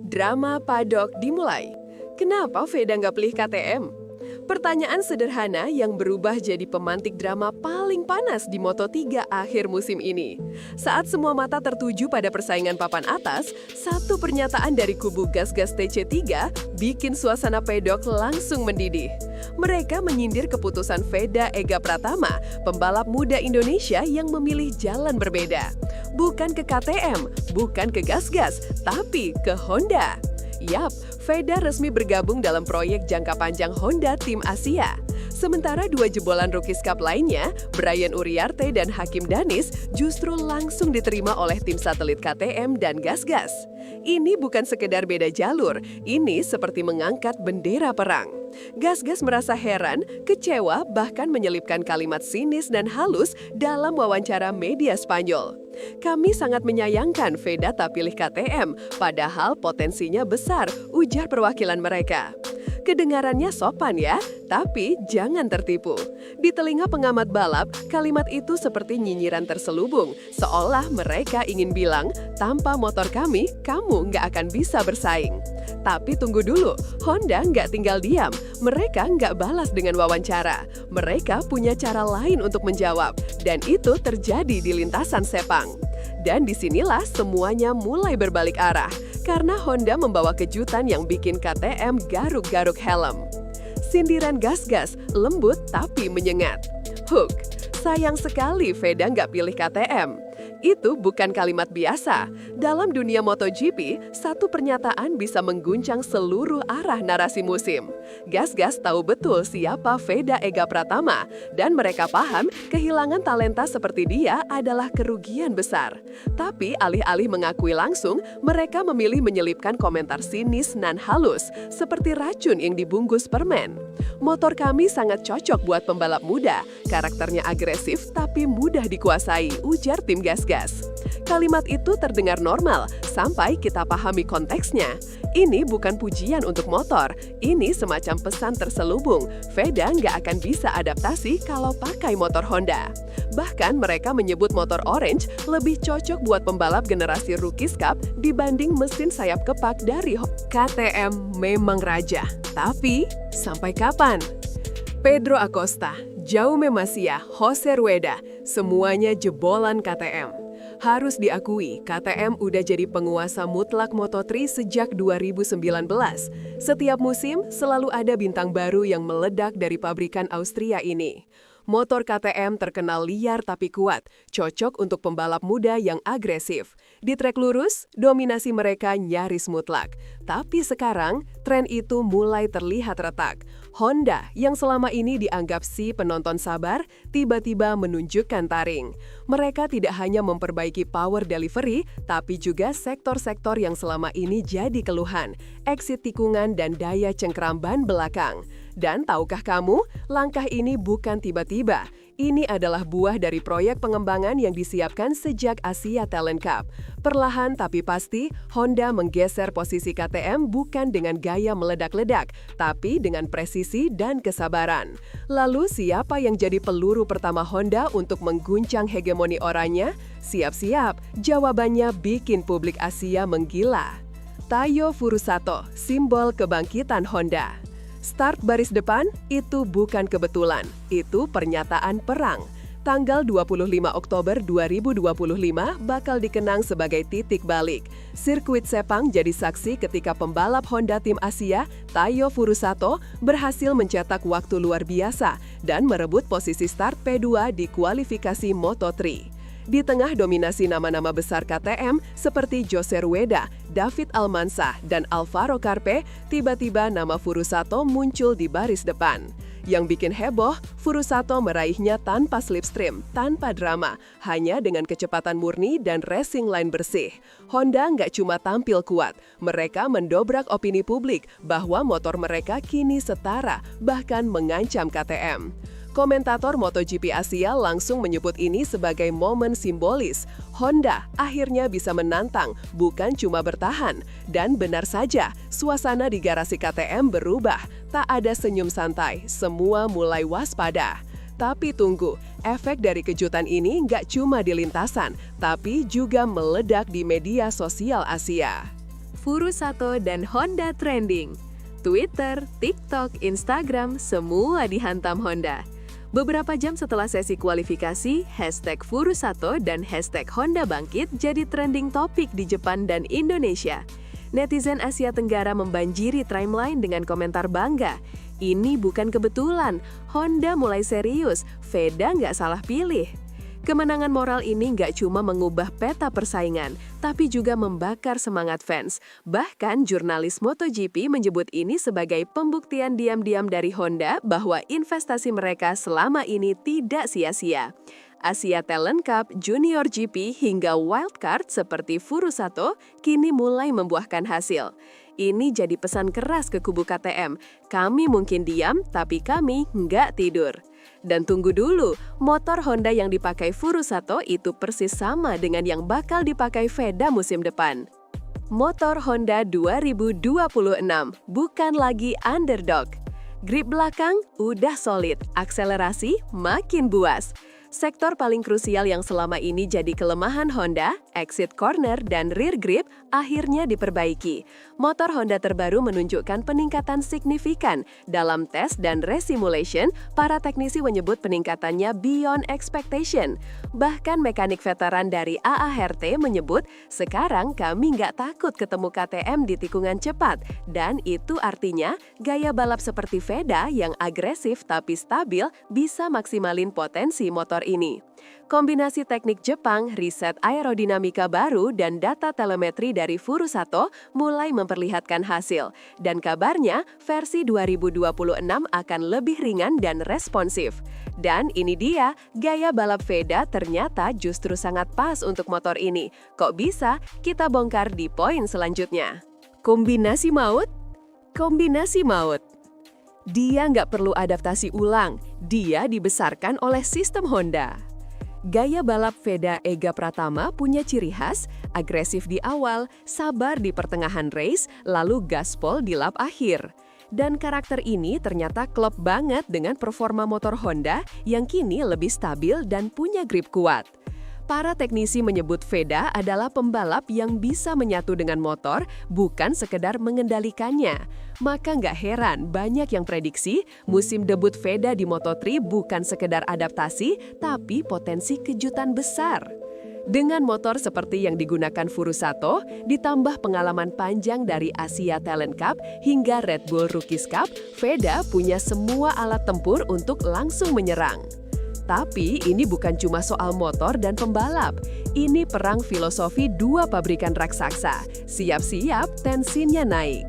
Drama paddock dimulai. Kenapa Veda nggak pilih KTM? Pertanyaan sederhana yang berubah jadi pemantik drama paling panas di Moto3 akhir musim ini. Saat semua mata tertuju pada persaingan papan atas, satu pernyataan dari kubu gas-gas TC3 bikin suasana pedok langsung mendidih. Mereka menyindir keputusan Veda Ega Pratama, pembalap muda Indonesia yang memilih jalan berbeda. Bukan ke KTM, bukan ke gas-gas, tapi ke Honda. Yap, Veda resmi bergabung dalam proyek jangka panjang Honda Tim Asia. Sementara dua jebolan Rookies Cup lainnya, Brian Uriarte dan Hakim Danis, justru langsung diterima oleh tim satelit KTM dan gas-gas. Ini bukan sekedar beda jalur, ini seperti mengangkat bendera perang. Gas-gas merasa heran, kecewa, bahkan menyelipkan kalimat sinis dan halus dalam wawancara media Spanyol. Kami sangat menyayangkan Veda tak pilih KTM, padahal potensinya besar, ujar perwakilan mereka. Kedengarannya sopan ya, tapi jangan tertipu. Di telinga pengamat balap, kalimat itu seperti nyinyiran terselubung, seolah mereka ingin bilang, tanpa motor kami, kamu nggak akan bisa bersaing. Tapi tunggu dulu, Honda nggak tinggal diam. Mereka nggak balas dengan wawancara. Mereka punya cara lain untuk menjawab, dan itu terjadi di lintasan Sepang. Dan disinilah semuanya mulai berbalik arah, karena Honda membawa kejutan yang bikin KTM garuk-garuk helm. Sindiran gas-gas, lembut tapi menyengat. Hook, sayang sekali Veda nggak pilih KTM. Itu bukan kalimat biasa. Dalam dunia MotoGP, satu pernyataan bisa mengguncang seluruh arah narasi musim. Gas-gas tahu betul siapa Veda Ega Pratama, dan mereka paham kehilangan talenta seperti dia adalah kerugian besar. Tapi alih-alih mengakui langsung, mereka memilih menyelipkan komentar sinis nan halus, seperti racun yang dibungkus permen. Motor kami sangat cocok buat pembalap muda, karakternya agresif tapi mudah dikuasai, ujar tim gas-gas. Kalimat itu terdengar normal sampai kita pahami konteksnya. Ini bukan pujian untuk motor, ini semacam pesan terselubung. Veda nggak akan bisa adaptasi kalau pakai motor Honda. Bahkan mereka menyebut motor orange lebih cocok buat pembalap generasi Rookies Cup dibanding mesin sayap kepak dari KTM memang raja. Tapi, sampai kapan? Pedro Acosta, Jaume Masia, Jose Rueda, semuanya jebolan KTM. Harus diakui, KTM udah jadi penguasa mutlak Moto3 sejak 2019. Setiap musim selalu ada bintang baru yang meledak dari pabrikan Austria ini. Motor KTM terkenal liar tapi kuat, cocok untuk pembalap muda yang agresif. Di trek lurus, dominasi mereka nyaris mutlak. Tapi sekarang, tren itu mulai terlihat retak. Honda, yang selama ini dianggap si penonton sabar, tiba-tiba menunjukkan taring. Mereka tidak hanya memperbaiki power delivery, tapi juga sektor-sektor yang selama ini jadi keluhan, exit tikungan dan daya cengkram ban belakang. Dan tahukah kamu, langkah ini bukan tiba-tiba. Ini adalah buah dari proyek pengembangan yang disiapkan sejak Asia Talent Cup. Perlahan tapi pasti, Honda menggeser posisi KTM bukan dengan gaya meledak-ledak, tapi dengan presisi dan kesabaran. Lalu siapa yang jadi peluru pertama Honda untuk mengguncang hegemoni oranye? Siap-siap, jawabannya bikin publik Asia menggila. Taiyo Furusato, simbol kebangkitan Honda. Start baris depan itu bukan kebetulan, itu pernyataan perang. Tanggal 25 Oktober 2025 bakal dikenang sebagai titik balik. Sirkuit Sepang jadi saksi ketika pembalap Honda Tim Asia, Taiyo Furusato, berhasil mencetak waktu luar biasa dan merebut posisi start P2 di kualifikasi Moto3. Di tengah dominasi nama-nama besar KTM seperti Jose Rueda, David Almanza, dan Alvaro Carpe, tiba-tiba nama Furusato muncul di baris depan. Yang bikin heboh, Furusato meraihnya tanpa slipstream, tanpa drama, hanya dengan kecepatan murni dan racing line bersih. Honda nggak cuma tampil kuat, mereka mendobrak opini publik bahwa motor mereka kini setara, bahkan mengancam KTM. Komentator MotoGP Asia langsung menyebut ini sebagai momen simbolis. Honda akhirnya bisa menantang, bukan cuma bertahan. Dan benar saja, suasana di garasi KTM berubah. Tak ada senyum santai, semua mulai waspada. Tapi tunggu, efek dari kejutan ini nggak cuma di lintasan, tapi juga meledak di media sosial Asia. Furusato dan Honda trending. Twitter, TikTok, Instagram, semua dihantam Honda. Beberapa jam setelah sesi kualifikasi, hashtag Furusato dan hashtag Honda bangkit jadi trending topik di Jepang dan Indonesia. Netizen Asia Tenggara membanjiri timeline dengan komentar bangga. Ini bukan kebetulan, Honda mulai serius, Veda nggak salah pilih. Kemenangan moral ini nggak cuma mengubah peta persaingan, tapi juga membakar semangat fans. Bahkan jurnalis MotoGP menyebut ini sebagai pembuktian diam-diam dari Honda bahwa investasi mereka selama ini tidak sia-sia. Asia Talent Cup, Junior GP, hingga wildcard seperti Furusato kini mulai membuahkan hasil. Ini jadi pesan keras ke kubu KTM, kami mungkin diam, tapi kami nggak tidur. Dan tunggu dulu, motor Honda yang dipakai Furusato itu persis sama dengan yang bakal dipakai Veda musim depan. Motor Honda 2026, bukan lagi underdog. Grip belakang udah solid, akselerasi makin buas. Sektor paling krusial yang selama ini jadi kelemahan Honda, exit corner dan rear grip, akhirnya diperbaiki. Motor Honda terbaru menunjukkan peningkatan signifikan. Dalam tes dan resimulation, para teknisi menyebut peningkatannya beyond expectation. Bahkan mekanik veteran dari AART menyebut, sekarang kami nggak takut ketemu KTM di tikungan cepat. Dan itu artinya, gaya balap seperti Veda yang agresif tapi stabil bisa maksimalin potensi motor ini. Kombinasi teknik Jepang, riset aerodinamika baru, dan data telemetri dari Furusato mulai memperlihatkan hasil. Dan kabarnya, versi 2026 akan lebih ringan dan responsif. Dan ini dia, gaya balap Veda ternyata justru sangat pas untuk motor ini. Kok bisa? Kita bongkar di poin selanjutnya. Kombinasi maut? Kombinasi maut. Dia nggak perlu adaptasi ulang, dia dibesarkan oleh sistem Honda. Gaya balap Veda Ega Pratama punya ciri khas, agresif di awal, sabar di pertengahan race, lalu gaspol di lap akhir. Dan karakter ini ternyata klop banget dengan performa motor Honda yang kini lebih stabil dan punya grip kuat. Para teknisi menyebut Veda adalah pembalap yang bisa menyatu dengan motor, bukan sekedar mengendalikannya. Maka nggak heran banyak yang prediksi musim debut Veda di Moto3 bukan sekedar adaptasi, tapi potensi kejutan besar. Dengan motor seperti yang digunakan Furusato, ditambah pengalaman panjang dari Asia Talent Cup hingga Red Bull Rookies Cup, Veda punya semua alat tempur untuk langsung menyerang. Tapi ini bukan cuma soal motor dan pembalap. Ini perang filosofi dua pabrikan raksasa. Siap-siap tensinya naik.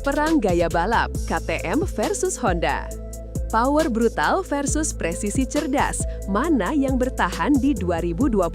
Perang gaya balap, KTM versus Honda. Power brutal versus presisi cerdas. Mana yang bertahan di 2026?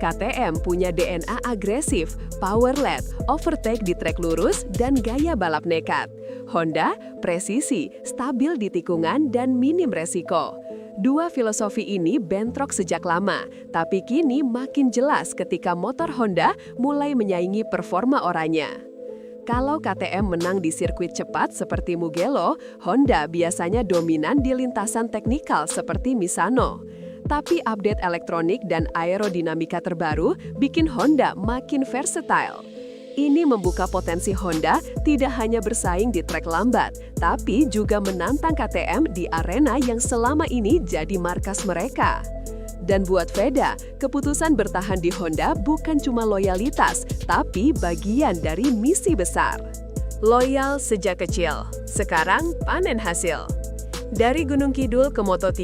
KTM punya DNA agresif, power-led, overtake di trek lurus, dan gaya balap nekat. Honda, presisi, stabil di tikungan, dan minim resiko. Dua filosofi ini bentrok sejak lama, tapi kini makin jelas ketika motor Honda mulai menyaingi performa oranya. Kalau KTM menang di sirkuit cepat seperti Mugello, Honda biasanya dominan di lintasan teknikal seperti Misano. Tapi update elektronik dan aerodinamika terbaru bikin Honda makin versatile. Ini membuka potensi Honda tidak hanya bersaing di trek lambat, tapi juga menantang KTM di arena yang selama ini jadi markas mereka. Dan buat Veda, keputusan bertahan di Honda bukan cuma loyalitas, tapi bagian dari misi besar. Loyal sejak kecil, sekarang panen hasil. Dari Gunung Kidul ke Moto3,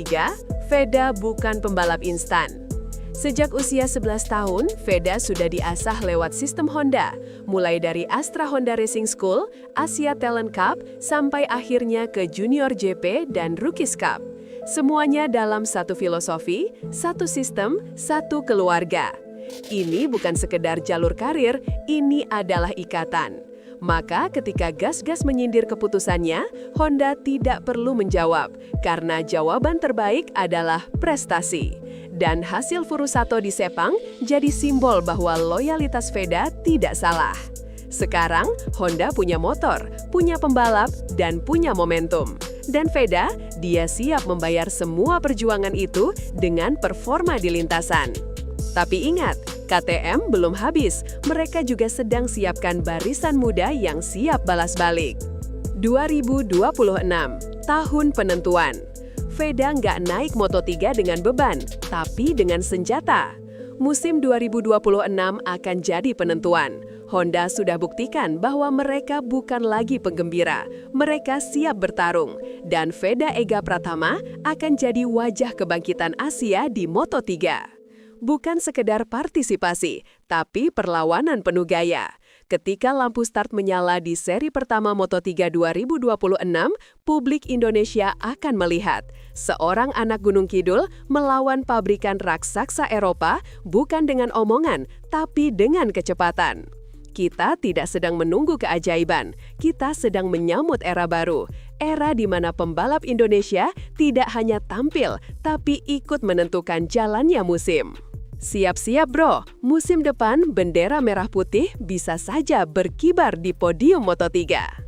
Veda bukan pembalap instan. Sejak usia 11 tahun, Veda sudah diasah lewat sistem Honda, mulai dari Astra Honda Racing School, Asia Talent Cup, sampai akhirnya ke Junior GP dan Rookies Cup. Semuanya dalam satu filosofi, satu sistem, satu keluarga. Ini bukan sekedar jalur karir, ini adalah ikatan. Maka ketika gas-gas menyindir keputusannya, Honda tidak perlu menjawab, karena jawaban terbaik adalah prestasi. Dan hasil Furusato di Sepang jadi simbol bahwa loyalitas Veda tidak salah. Sekarang, Honda punya motor, punya pembalap, dan punya momentum. Dan Veda, dia siap membayar semua perjuangan itu dengan performa di lintasan. Tapi ingat, KTM belum habis, mereka juga sedang siapkan barisan muda yang siap balas balik. 2026, tahun penentuan. Veda nggak naik Moto3 dengan beban, tapi dengan senjata. Musim 2026 akan jadi penentuan. Honda sudah buktikan bahwa mereka bukan lagi penggembira, mereka siap bertarung. Dan Veda Ega Pratama akan jadi wajah kebangkitan Asia di Moto3. Bukan sekedar partisipasi, tapi perlawanan penuh gaya. Ketika lampu start menyala di seri pertama Moto3 2026, publik Indonesia akan melihat seorang anak Gunung Kidul melawan pabrikan raksasa Eropa bukan dengan omongan, tapi dengan kecepatan. Kita tidak sedang menunggu keajaiban, kita sedang menyambut era baru. Era di mana pembalap Indonesia tidak hanya tampil, tapi ikut menentukan jalannya musim. Siap-siap bro, musim depan bendera merah putih bisa saja berkibar di podium Moto3.